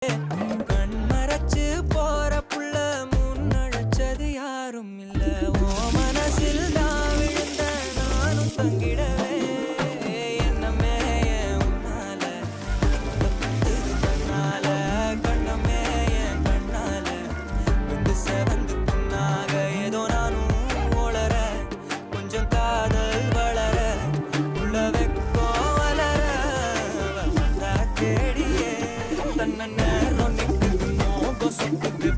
கண் மறைச்சு போற புள்ள முன்னழைச்சது யாரும் இல்ல. ஓ மனசில் தான் விழுந்த நானும் தங்கிடவே என்னமே உன்னால பத்துது கண்ணால கண்ணமே என் கண்ணால வந்து செவந்து புண்ணாக ஏதோ நானும் ஒளர கொஞ்சம் காதல் வளர உள்ள வெக்கோ வளர தேடியே தன்ன நேரம் நிற்குது மோகம் சொத்துக்கு